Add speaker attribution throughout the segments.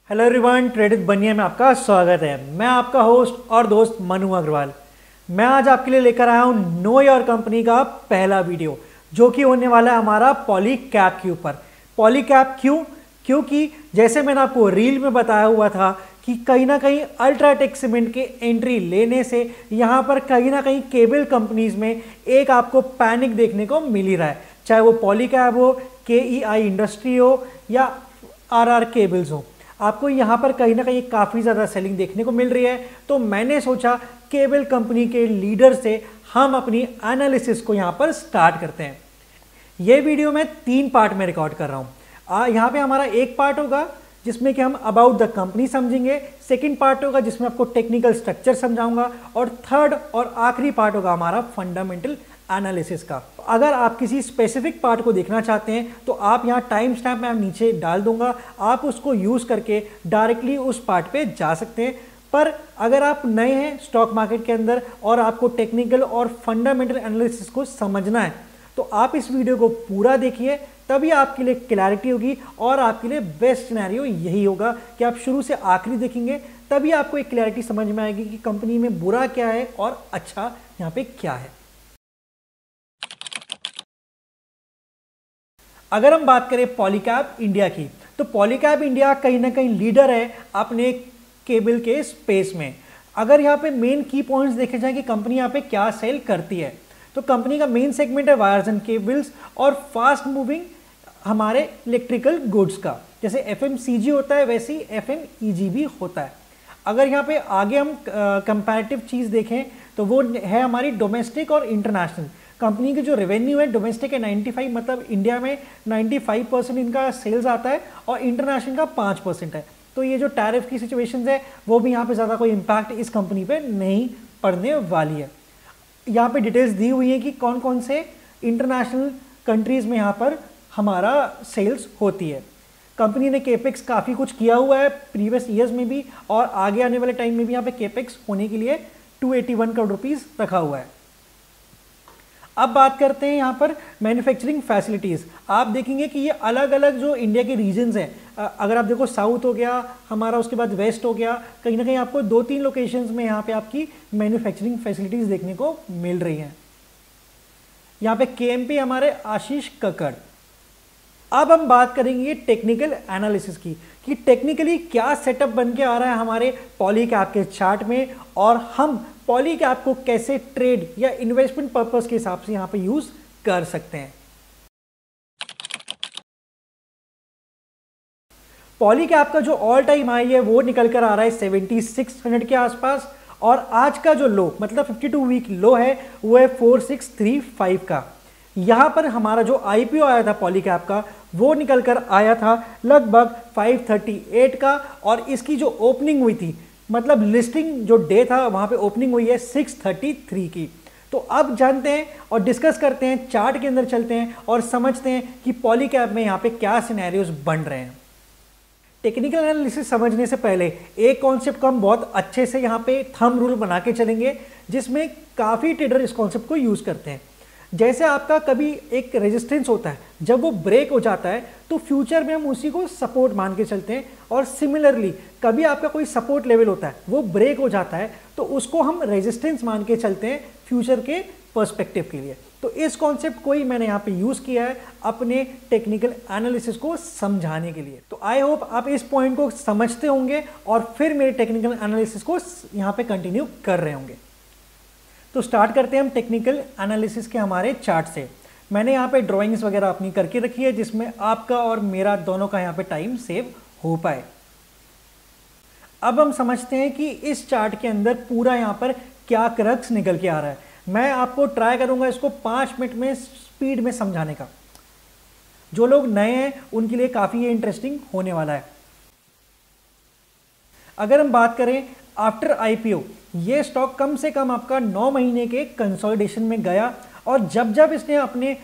Speaker 1: Hello everyone, trade बनिए में आपका स्वागत है। मैं आपका होस्ट और दोस्त मनु अग्रवाल। मैं आज आपके लिए लेकर आया हूँ नो योर कंपनी का पहला वीडियो, जो कि होने वाला है हमारा पॉलीकैब के ऊपर। पॉलीकैब क्योंकि जैसे मैंने आपको रील में बताया हुआ था कि कहीं ना कहीं अल्ट्राटेक सीमेंट के एंट्री लेने से यहाँ पर कहीं ना कहीं केबल कंपनीज में एक आपको पैनिक देखने को मिल ही रहा है, चाहे वो पॉलीकैब हो, KEI इंडस्ट्री हो या RR केबल्स हो। आपको यहाँ पर कहीं ना कहीं काफ़ी ज़्यादा सेलिंग देखने को मिल रही है। तो मैंने सोचा केबल कंपनी के लीडर से हम अपनी एनालिसिस को यहाँ पर स्टार्ट करते हैं। ये वीडियो मैं 3 पार्ट में रिकॉर्ड कर रहा हूँ। यहाँ पे हमारा एक पार्ट होगा जिसमें कि हम अबाउट द कंपनी समझेंगे, सेकंड पार्ट होगा जिसमें आपको टेक्निकल स्ट्रक्चर समझाऊंगा, और थर्ड और आखिरी पार्ट होगा हमारा फंडामेंटल एनालिसिस का। अगर आप किसी स्पेसिफिक पार्ट को देखना चाहते हैं तो आप यहाँ टाइम स्टैम्प मैं नीचे डाल दूंगा, आप उसको यूज़ करके डायरेक्टली उस पार्ट पे जा सकते हैं। पर अगर आप नए हैं स्टॉक मार्केट के अंदर और आपको टेक्निकल और फंडामेंटल एनालिसिस को समझना है तो आप इस वीडियो को पूरा देखिए, तभी आपके लिए क्लैरिटी होगी। और आपके लिए बेस्ट सिनेरियो यही होगा कि आप शुरू से आखिरी देखेंगे, तभी आपको एक क्लैरिटी समझ में आएगी कि कंपनी में बुरा क्या है और अच्छा यहाँ पे क्या है। अगर हम बात करें पॉलीकैब इंडिया की, तो पॉलीकैब इंडिया कहीं ना कहीं लीडर है अपने केबल के स्पेस में। अगर यहाँ पे मेन की पॉइंट्स देखे जाए कि कंपनी यहाँ पे क्या सेल करती है, तो कंपनी का मेन सेगमेंट है वायर्स एंड केबल्स और फास्ट मूविंग हमारे इलेक्ट्रिकल गुड्स का। जैसे FMCG होता है वैसे ही FMEG भी होता है। अगर यहाँ पे आगे हम कंपैरेटिव चीज़ देखें तो वो है हमारी डोमेस्टिक और इंटरनेशनल। कंपनी की जो रेवेन्यू है डोमेस्टिक है 95, मतलब इंडिया में 95% इनका सेल्स आता है और इंटरनेशनल का 5% है। तो ये जो टैरिफ की सिचुएशंस है वो भी यहाँ पे ज़्यादा कोई इम्पैक्ट इस कंपनी पे नहीं पड़ने वाली है। यहाँ पे डिटेल्स दी हुई है कि कौन कौन से इंटरनेशनल कंट्रीज़ में यहाँ पर हमारा सेल्स होती है। कंपनी ने केपेक्स काफ़ी कुछ किया हुआ है प्रीवियस ईयर्स में भी, और आगे आने वाले टाइम में भी यहाँ पे केपेक्स होने के लिए 281 करोड़ रुपीज़ रखा हुआ है। अब बात करते हैं यहाँ पर मैन्युफैक्चरिंग फैसिलिटीज़। आप देखेंगे कि ये अलग अलग जो इंडिया के रीजन्स हैं, अगर आप देखो साउथ हो गया हमारा, उसके बाद वेस्ट हो गया, कहीं ना कहीं आपको 2-3 लोकेशंस में यहाँ पे आपकी मैन्युफैक्चरिंग फैसिलिटीज़ देखने को मिल रही हैं। यहाँ पे KMP हमारे आशीष कक्कड़। अब हम बात करेंगे टेक्निकल एनालिसिस की कि टेक्निकली क्या सेटअप बन के आ रहा है हमारे पॉलीकैब के चार्ट में, और हम पॉलीकैब को कैसे ट्रेड या इन्वेस्टमेंट पर्पस के हिसाब से यहां पे यूज कर सकते हैं। पॉलीकैब का जो ऑल टाइम हाई है वो निकल कर आ रहा है 7600 के आसपास, और आज का जो लो मतलब 52 वीक लो है वो है 4635 का। यहां पर हमारा जो IPO आया था पॉलीकैब का वो निकल कर आया था लगभग 538 का, और इसकी जो ओपनिंग हुई थी मतलब लिस्टिंग जो डे था वहां पे ओपनिंग हुई है 633 की। तो अब जानते हैं और डिस्कस करते हैं, चार्ट के अंदर चलते हैं और समझते हैं कि पॉलीकैब में यहाँ पे क्या सिनेरियोज बन रहे हैं। टेक्निकल एनालिसिस समझने से पहले एक कॉन्सेप्ट को हम बहुत अच्छे से यहाँ पे थंब रूल बना के चलेंगे, जिसमें काफ़ी ट्रेडर इस कॉन्सेप्ट को यूज़ करते हैं। जैसे आपका कभी एक रेजिस्टेंस होता है, जब वो ब्रेक हो जाता है तो फ्यूचर में हम उसी को सपोर्ट मान के चलते हैं, और सिमिलरली कभी आपका कोई सपोर्ट लेवल होता है वो ब्रेक हो जाता है तो उसको हम रेजिस्टेंस मान के चलते हैं फ्यूचर के पर्सपेक्टिव के लिए। तो इस कॉन्सेप्ट को ही मैंने यहाँ पे यूज़ किया है अपने टेक्निकल एनालिसिस को समझाने के लिए। तो आई होप आप इस पॉइंट को समझते होंगे और फिर मेरे टेक्निकल एनालिसिस को यहाँ पे कंटिन्यू कर रहे होंगे। तो स्टार्ट करते हैं हम टेक्निकल एनालिसिस के हमारे चार्ट से। मैंने यहाँ पे ड्राइंग्स वगैरह अपनी करके रखी है जिसमें आपका और मेरा दोनों का यहाँ पे टाइम सेव हो पाए। अब हम समझते हैं कि इस चार्ट के अंदर पूरा यहाँ पर क्या क्रक्स निकल के आ रहा है। मैं आपको ट्राई करूंगा इसको 5 मिनट में स्पीड में समझाने का। जो लोग नए हैं उनके लिए काफ़ी ये इंटरेस्टिंग होने वाला है। अगर हम बात करें आफ्टर IPO, ये स्टॉक कम से कम आपका 9 महीने के कंसोलिडेशन में गया, और जब जब इसने अपने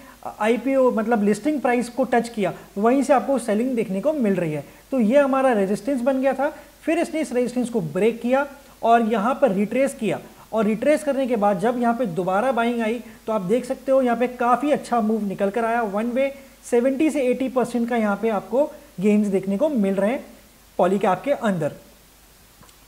Speaker 1: IPO मतलब लिस्टिंग प्राइस को टच किया वहीं से आपको सेलिंग देखने को मिल रही है। तो ये हमारा रेजिस्टेंस बन गया था, फिर इसने इस रेजिस्टेंस को ब्रेक किया और यहाँ पर रिट्रेस किया, और रिट्रेस करने के बाद जब यहाँ पे दोबारा बाइंग आई तो आप देख सकते हो यहाँ पे काफ़ी अच्छा मूव निकल कर आया। वन वे 70 से 80% का यहाँ पे आपको गेन्स देखने को मिल रहे हैं। पॉलीकैब के अंदर।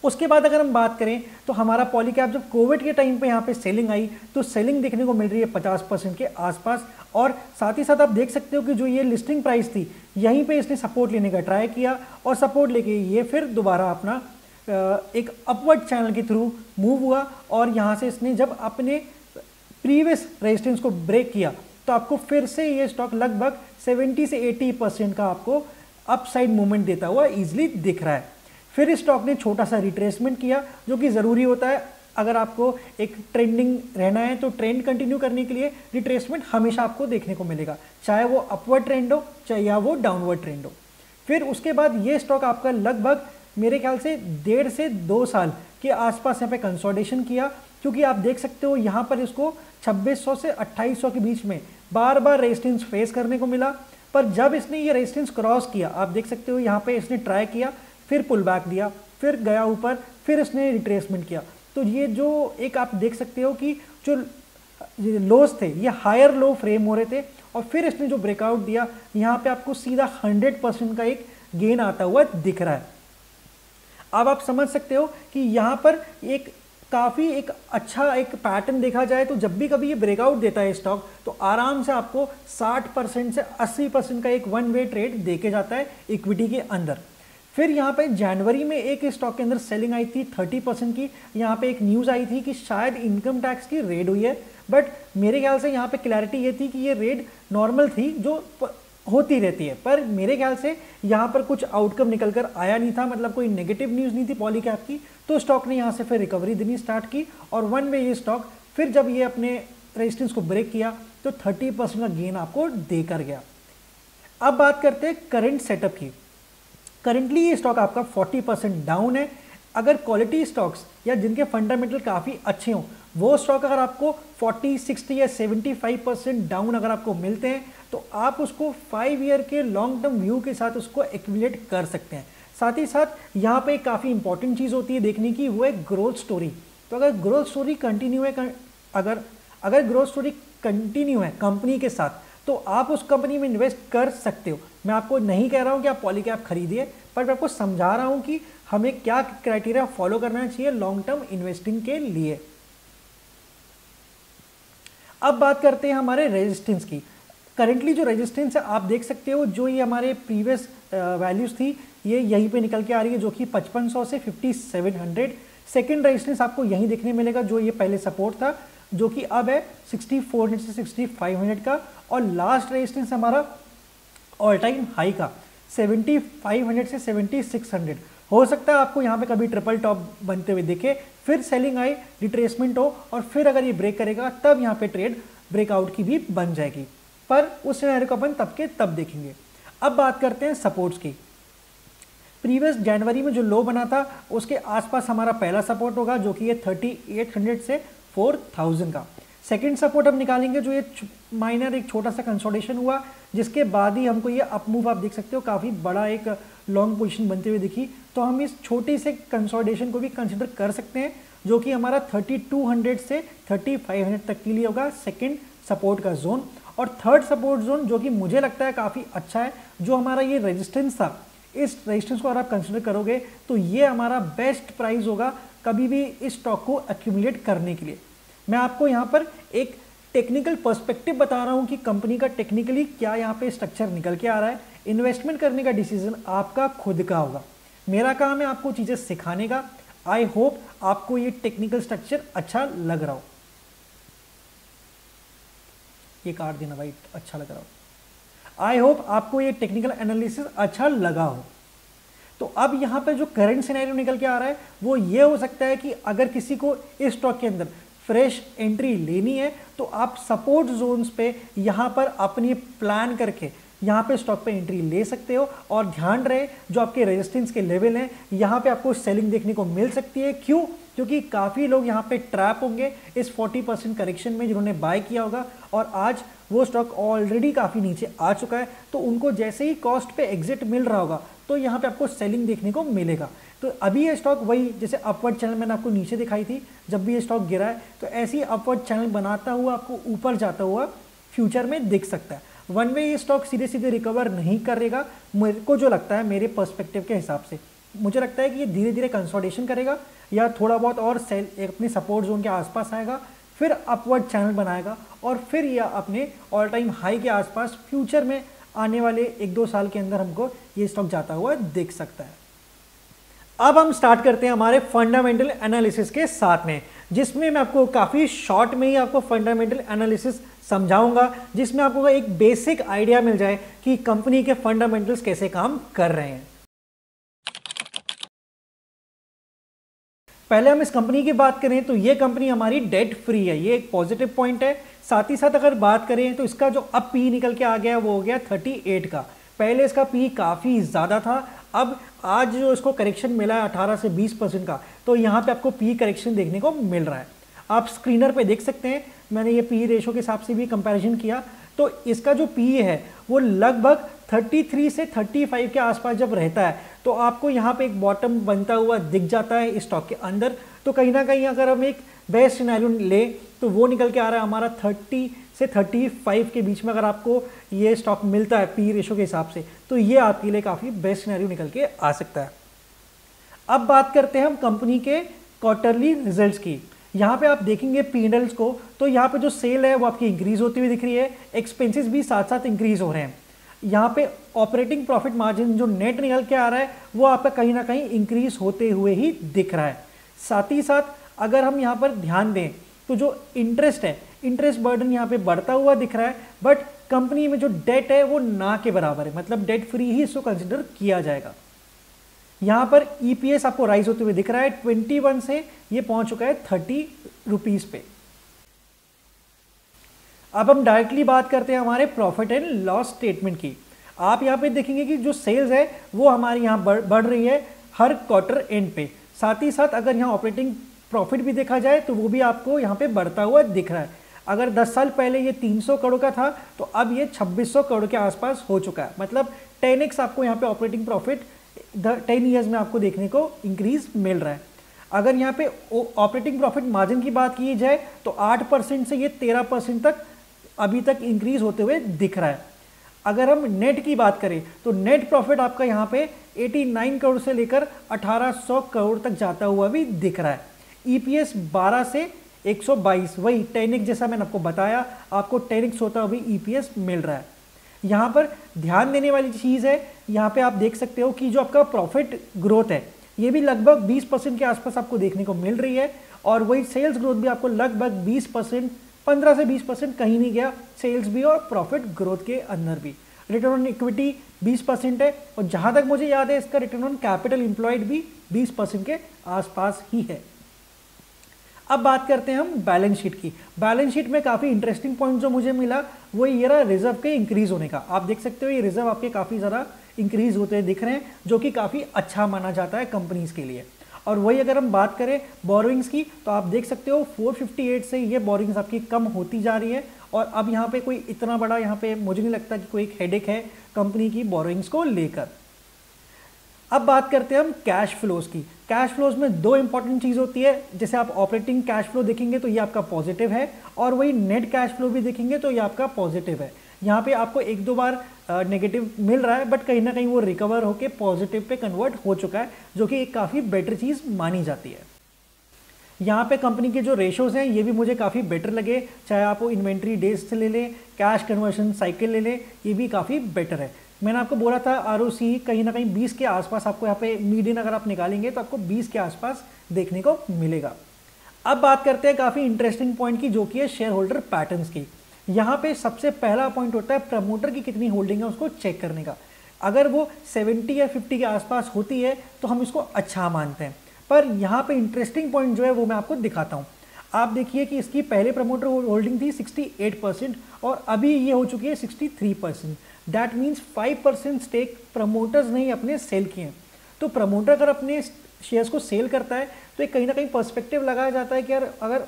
Speaker 1: उसके बाद अगर हम बात करें तो हमारा पॉलीकैब जब कोविड के टाइम पे यहाँ पे सेलिंग आई तो सेलिंग देखने को मिल रही है 50% के आसपास, और साथ ही साथ आप देख सकते हो कि जो ये लिस्टिंग प्राइस थी यहीं पे इसने सपोर्ट लेने का ट्राई किया और सपोर्ट लेके ये फिर दोबारा अपना एक अपवर्ड चैनल के थ्रू मूव हुआ, और यहाँ से इसने जब अपने प्रीवियस रेजिस्टेंस को ब्रेक किया तो आपको फिर से ये स्टॉक लगभग 70 से 80% का आपको अपसाइड मूवमेंट देता हुआ ईजिली दिख रहा है। फिर इस स्टॉक ने छोटा सा रिट्रेसमेंट किया जो कि ज़रूरी होता है, अगर आपको एक ट्रेंडिंग रहना है तो ट्रेंड कंटिन्यू करने के लिए रिट्रेसमेंट हमेशा आपको देखने को मिलेगा, चाहे वो अपवर्ड ट्रेंड हो चाहे या वो डाउनवर्ड ट्रेंड हो। फिर उसके बाद ये स्टॉक आपका लगभग मेरे ख्याल से 1.5 से 2 साल के आसपास यहाँ पे कंसोलिडेशन किया, क्योंकि आप देख सकते हो यहाँ पर इसको 2600 से 2800 के बीच में बार बार रेजिस्टेंस फेस करने को मिला, पर जब इसने ये रेजिस्टेंस क्रॉस किया आप देख सकते हो यहाँ पे इसने ट्राई किया, फिर पुल बैक दिया, फिर गया ऊपर, फिर इसने रिट्रेसमेंट किया। तो ये जो एक आप देख सकते हो कि जो लोज थे ये हायर लो फ्रेम हो रहे थे, और फिर इसने जो ब्रेकआउट दिया यहाँ पे आपको सीधा 100% का एक गेन आता हुआ दिख रहा है। अब आप समझ सकते हो कि यहाँ पर एक काफ़ी एक अच्छा एक पैटर्न देखा जाए तो जब भी कभी ये ब्रेकआउट देता है स्टॉक तो आराम से आपको 60% से 80% का एक वन वे ट्रेड देके जाता है इक्विटी के अंदर। फिर यहाँ पे जनवरी में एक स्टॉक के अंदर सेलिंग आई थी 30% की, यहाँ पे एक न्यूज़ आई थी कि शायद इनकम टैक्स की रेड हुई है, बट मेरे ख्याल से यहाँ पे क्लैरिटी ये थी कि ये रेड नॉर्मल थी जो होती रहती है, पर मेरे ख्याल से यहाँ पर कुछ आउटकम निकल कर आया नहीं था, मतलब कोई नेगेटिव न्यूज़ नहीं थी पॉलीकैब की, तो स्टॉक ने यहाँ से फिर रिकवरी देनी स्टार्ट की और वन में ये स्टॉक फिर जब ये अपने रेजिस्टेंस को ब्रेक किया तो 30% का गेन आपको देकर गया। अब बात करते हैं करंट सेटअप की। करंटली ये स्टॉक आपका 40% डाउन है। अगर क्वालिटी स्टॉक्स या जिनके फंडामेंटल काफ़ी अच्छे हों वो स्टॉक अगर आपको 40, 60 या 75% डाउन अगर आपको मिलते हैं तो आप उसको 5 ईयर के लॉन्ग टर्म व्यू के साथ उसको एक्यूमुलेट कर सकते हैं। साथ ही साथ यहाँ पे काफ़ी इंपॉर्टेंट चीज़ होती है देखने की, वो है ग्रोथ स्टोरी। तो अगर ग्रोथ स्टोरी कंटिन्यू है, अगर ग्रोथ स्टोरी कंटिन्यू है कंपनी के साथ तो आप उस कंपनी में इन्वेस्ट कर सकते हो। मैं आपको नहीं कह रहा हूँ कि आप पॉलीकैब खरीदिए, पर मैं आपको समझा रहा हूँ कि हमें क्या क्राइटेरिया फॉलो करना चाहिए लॉन्ग टर्म इन्वेस्टिंग के लिए। अब बात करते हैं हमारे रेजिस्टेंस की। करेंटली जो रेजिस्टेंस है आप देख सकते हो, जो ये हमारे प्रीवियस वैल्यूज थी ये यहीं पे निकल के आ रही है, जो कि 5500 से 5700। सेकेंड रेजिस्टेंस आपको यहीं देखने मिलेगा जो ये पहले सपोर्ट था, जो कि अब है 6400 से 6500 का, और लास्ट रेजिस्टेंस हमारा ऑल टाइम हाई का 7500 से 7600। हो सकता है आपको यहाँ पे कभी ट्रिपल टॉप बनते हुए दिखे, फिर सेलिंग आए, रिट्रेसमेंट हो और फिर अगर ये ब्रेक करेगा तब यहाँ पे ट्रेड ब्रेकआउट की भी बन जाएगी, पर उस सिनेरियो को अपन तब के तब देखेंगे। अब बात करते हैं सपोर्ट्स की। प्रीवियस जनवरी में जो लो बना था उसके आसपास हमारा पहला सपोर्ट होगा जो कि ये 3800 से 4000 का। सेकंड सपोर्ट हम निकालेंगे जो ये माइनर एक छोटा सा कंसोलिडेशन हुआ, जिसके बाद ही हमको ये अप मूव आप देख सकते हो काफ़ी बड़ा एक लॉन्ग पोजीशन बनते हुए दिखी, तो हम इस छोटे से कंसोलिडेशन को भी कंसिडर कर सकते हैं, जो कि हमारा 3200 से 3500 तक के लिए होगा सेकंड सपोर्ट का जोन। और थर्ड सपोर्ट जोन जो कि मुझे लगता है काफ़ी अच्छा है, जो हमारा ये रेजिस्टेंस था, इस रेजिस्टेंस को अगर आप कंसिडर करोगे तो ये हमारा बेस्ट प्राइस होगा कभी भी इस स्टॉक को एक्यूमुलेट करने के लिए। मैं आपको यहाँ पर एक टेक्निकल पर्सपेक्टिव बता रहा हूँ कि कंपनी का टेक्निकली क्या यहाँ पे स्ट्रक्चर निकल के आ रहा है। इन्वेस्टमेंट करने का डिसीजन आपका खुद का होगा, मेरा काम है आपको चीज़ें सिखाने का। आई होप आपको ये टेक्निकल स्ट्रक्चर अच्छा लग रहा हो। ये काट देना भाई, अच्छा लग रहा हो। आई होप आपको ये टेक्निकल एनालिसिस अच्छा लगा हो। तो अब यहाँ पे जो करंट सिनेरियो निकल के आ रहा है वो ये हो सकता है कि अगर किसी को इस स्टॉक के अंदर फ्रेश एंट्री लेनी है तो आप सपोर्ट जोन्स पे यहाँ पर अपनी प्लान करके यहाँ पे स्टॉक पे एंट्री ले सकते हो। और ध्यान रहे जो आपके रेजिस्टेंस के लेवल हैं यहाँ पे आपको सेलिंग देखने को मिल सकती है। क्यों? क्योंकि काफ़ी लोग यहाँ पे ट्रैप होंगे इस 40% करेक्शन में जिन्होंने बाय किया होगा, और आज वो स्टॉक ऑलरेडी काफ़ी नीचे आ चुका है, तो उनको जैसे ही कॉस्ट पे एग्जिट मिल रहा होगा तो यहाँ पे आपको सेलिंग देखने को मिलेगा। तो अभी ये स्टॉक वही जैसे अपवर्ड चैनल मैंने आपको नीचे दिखाई थी, जब भी ये स्टॉक गिरा है तो ऐसी अपवर्ड चैनल बनाता हुआ आपको ऊपर जाता हुआ फ्यूचर में दिख सकता है। वन वे ये स्टॉक सीधे सीधे रिकवर नहीं करेगा मेरे को जो लगता है, मेरे पर्सपेक्टिव के हिसाब से, मुझे लगता है कि ये धीरे धीरे कंसोलिडेशन करेगा या थोड़ा बहुत और सेल अपने सपोर्ट जोन के आसपास आएगा, फिर अपवर्ड चैनल बनाएगा और फिर यह अपने ऑल टाइम हाई के आसपास फ्यूचर में आने वाले 1-2 साल के अंदर हमको ये स्टॉक जाता हुआ दिख सकता है। अब हम स्टार्ट करते हैं हमारे फंडामेंटल एनालिसिस के साथ में, जिसमें मैं आपको काफ़ी शॉर्ट में ही आपको फंडामेंटल एनालिसिस समझाऊंगा, जिसमें आपको एक बेसिक आइडिया मिल जाए कि कंपनी के फंडामेंटल्स कैसे काम कर रहे हैं। पहले हम इस कंपनी की बात करें तो ये कंपनी हमारी डेट फ्री है, ये एक पॉजिटिव पॉइंट है। साथ ही साथ अगर बात करें तो इसका जो अब पी निकल के आ गया वो हो गया 38 का। पहले इसका पी काफ़ी ज़्यादा था, अब आज जो इसको करेक्शन मिला है 18 से 20% का, तो यहाँ पे आपको पी करेक्शन देखने को मिल रहा है। आप स्क्रीनर पे देख सकते हैं, मैंने ये पी रेशो के हिसाब से भी कंपैरिजन किया, तो इसका जो पी है वो लगभग 33 से 35 के आसपास जब रहता है तो आपको यहाँ पे एक बॉटम बनता हुआ दिख जाता है इस स्टॉक के अंदर। तो कहीं ना कहीं अगर हम एक बेस्ट सिनेरियो ले तो वो निकल के आ रहा है हमारा 30 से 35 के बीच में। अगर आपको ये स्टॉक मिलता है पी रेशो के हिसाब से तो ये आपके लिए काफ़ी बेस्ट सिनेरियो निकल के आ सकता है। अब बात करते हैं हम कंपनी के क्वार्टरली रिजल्ट्स की। यहाँ पे आप देखेंगे P&Ls को, तो यहाँ पे जो सेल है वो आपकी इंक्रीज होती हुई दिख रही है, एक्सपेंसेस भी साथ साथ इंक्रीज हो रहे हैं। यहाँ पे ऑपरेटिंग प्रॉफिट मार्जिन जो नेट निकल के आ रहा है वो आपका कहीं ना कहीं इंक्रीज होते हुए ही दिख रहा है। साथ ही साथ अगर हम यहाँ पर ध्यान दें तो जो इंटरेस्ट है, इंटरेस्ट बर्डन यहाँ पे बढ़ता हुआ दिख रहा है, बट कंपनी में जो डेट है वो ना के बराबर है, मतलब डेट फ्री ही इसको कंसिडर किया जाएगा। यहाँ पर EPS आपको राइज होते हुए दिख रहा है, 21 से ये पहुंच चुका है 30 रुपीज पे। अब हम डायरेक्टली बात करते हैं हमारे प्रॉफिट एंड लॉस स्टेटमेंट की। आप यहाँ पे देखेंगे कि जो सेल्स है वो हमारी यहाँ बढ़ रही है हर क्वार्टर एंड पे। साथ ही साथ अगर यहाँ ऑपरेटिंग प्रॉफिट भी देखा जाए तो वो भी आपको यहाँ पे बढ़ता हुआ दिख रहा है। अगर 10 साल पहले ये 300 करोड़ का था तो अब ये 2600 करोड़ के आसपास हो चुका है, मतलब 10x आपको यहाँ पे ऑपरेटिंग प्रॉफिट 10 ईयर्स में आपको देखने को इंक्रीज मिल रहा है। अगर यहाँ पे ऑपरेटिंग प्रॉफिट मार्जिन की बात की जाए तो 8% से ये 13% तक अभी तक इंक्रीज होते हुए दिख रहा है। अगर हम नेट की बात करें तो नेट प्रॉफिट आपका यहाँ पे 89 करोड़ से लेकर 1800 करोड़ तक जाता हुआ भी दिख रहा है। EPS 12 से 122, वही 10x जैसा मैंने आपको बताया, आपको 10x होता हुआ भी EPS मिल रहा है। यहाँ पर ध्यान देने वाली चीज़ है, यहाँ पे आप देख सकते हो कि जो आपका प्रॉफिट ग्रोथ है ये भी लगभग 20% के आसपास आपको देखने को मिल रही है, और वही सेल्स ग्रोथ भी आपको लगभग 20%, 15 से 20% कहीं नहीं गया, सेल्स भी और प्रॉफिट ग्रोथ के अंदर भी। रिटर्न ऑन इक्विटी 20% है, और जहाँ तक मुझे याद है इसका रिटर्न ऑन कैपिटल एम्प्लॉयड भी 20% के आसपास ही है। अब बात करते हैं हम बैलेंस शीट की। बैलेंस शीट में काफ़ी इंटरेस्टिंग पॉइंट जो मुझे मिला वो ये रहा रिजर्व के इंक्रीज होने का। आप देख सकते हो ये रिजर्व आपके काफ़ी ज़्यादा इंक्रीज होते दिख रहे हैं, जो कि काफ़ी अच्छा माना जाता है कंपनीज के लिए। और वही अगर हम बात करें बोरोइंग्स की तो आप देख सकते हो 458 से ये बोरोइंग्स आपकी कम होती जा रही है, और अब यहाँ पे कोई इतना बड़ा यहाँ पे मुझे नहीं लगता कि कोई एक हेडेक है कंपनी की बोरोइंग्स को लेकर। अब बात करते हैं हम कैश फ्लोज की। कैश फ्लोज में दो इंपॉर्टेंट चीज़ होती है, जैसे आप ऑपरेटिंग कैश फ्लो देखेंगे तो ये आपका पॉजिटिव है, और वही नेट कैश फ्लो भी देखेंगे तो ये आपका पॉजिटिव है। यहाँ पे आपको 1-2 बार नेगेटिव मिल रहा है, बट कहीं ना कहीं वो रिकवर होकर पॉजिटिव पे कन्वर्ट हो चुका है, जो कि एक काफ़ी बेटर चीज़ मानी जाती है। यहाँ पे कंपनी के जो रेशोज़ हैं ये भी मुझे काफ़ी बेटर लगे, चाहे आप वो इन्वेंट्री डेज से ले लें, कैश कन्वर्शन साइकिल ले लें, ये भी काफ़ी बेटर है। मैंने आपको बोला था ROC कहीं ना कहीं 20 के आसपास आपको यहाँ पे मीडियन अगर आप निकालेंगे तो आपको 20 के आसपास देखने को मिलेगा। अब बात करते हैं काफ़ी इंटरेस्टिंग पॉइंट की, जो कि है शेयर होल्डर पैटर्न्स की। यहाँ पे सबसे पहला पॉइंट होता है प्रमोटर की कितनी होल्डिंग है उसको चेक करने का। अगर वो 70 या 50 के आसपास होती है तो हम इसको अच्छा मानते हैं, पर यहाँ पे इंटरेस्टिंग पॉइंट जो है वो मैं आपको दिखाता हूँ। आप देखिए कि इसकी पहले प्रमोटर होल्डिंग थी 68% और अभी ये हो चुकी है 63%। दैट मीन्स 5% स्टेक प्रमोटर्स ने अपने सेल किए हैं। तो प्रमोटर अगर अपने शेयर्स को सेल करता है तो एक कहीं ना कहीं पर्सपेक्टिव लगाया जाता है कि यार अगर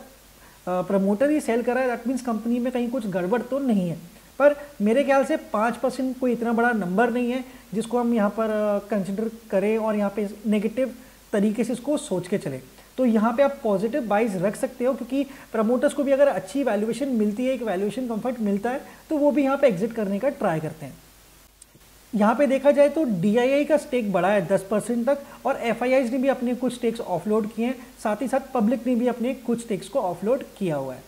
Speaker 1: प्रमोटर ही सेल कर रहा है दैट मीन्स कंपनी में कहीं कुछ गड़बड़ तो नहीं है। पर मेरे ख्याल से 5% कोई इतना बड़ा नंबर नहीं है जिसको हम यहाँ पर कंसिडर करें और यहाँ पे नेगेटिव तरीके से इसको सोच के चले। तो यहाँ पे आप पॉजिटिव बाइज रख सकते हो, क्योंकि प्रमोटर्स को भी अगर अच्छी वैल्यूएशन मिलती है, एक वैल्यूएशन कंफर्ट मिलता है, तो वो भी यहाँ पे एग्जिट करने का ट्राई करते हैं। यहाँ पे देखा जाए तो DII का स्टेक बढ़ा है 10% तक, और FIIs ने भी अपने कुछ स्टेक्स ऑफलोड किए हैं, साथ ही साथ पब्लिक ने भी अपने कुछ स्टेक्स को ऑफलोड किया हुआ है।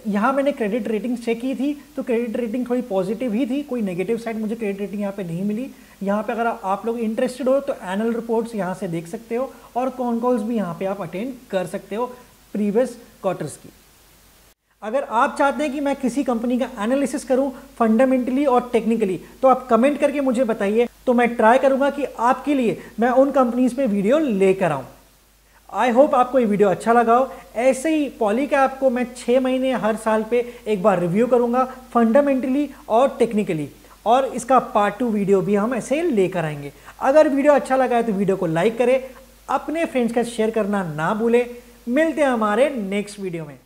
Speaker 1: यहाँ मैंने क्रेडिट रेटिंग चेक की थी, तो क्रेडिट रेटिंग थोड़ी पॉजिटिव ही थी, कोई नेगेटिव साइड मुझे क्रेडिट रेटिंग यहाँ पे नहीं मिली। यहाँ पे अगर आप लोग इंटरेस्टेड हो तो एनुअल रिपोर्ट्स यहाँ से देख सकते हो, और कॉन कॉल्स भी यहाँ पे आप अटेंड कर सकते हो प्रीवियस क्वार्टर्स की। अगर आप चाहते हैं कि मैं किसी कंपनी का एनालिसिस करूं फंडामेंटली और टेक्निकली, तो आप कमेंट करके मुझे बताइए, तो मैं ट्राई करूंगा कि आपके लिए मैं उन कंपनीज पे वीडियो लेकर आऊं। आई होप आपको ये वीडियो अच्छा लगा हो। ऐसे ही पॉलीकैब को मैं 6 महीने हर साल पे एक बार रिव्यू करूंगा फंडामेंटली और टेक्निकली, और इसका पार्ट 2 वीडियो भी हम ऐसे लेकर आएंगे। अगर वीडियो अच्छा लगा है तो वीडियो को लाइक करें, अपने फ्रेंड्स का शेयर करना ना भूलें। मिलते हैं हमारे नेक्स्ट वीडियो में।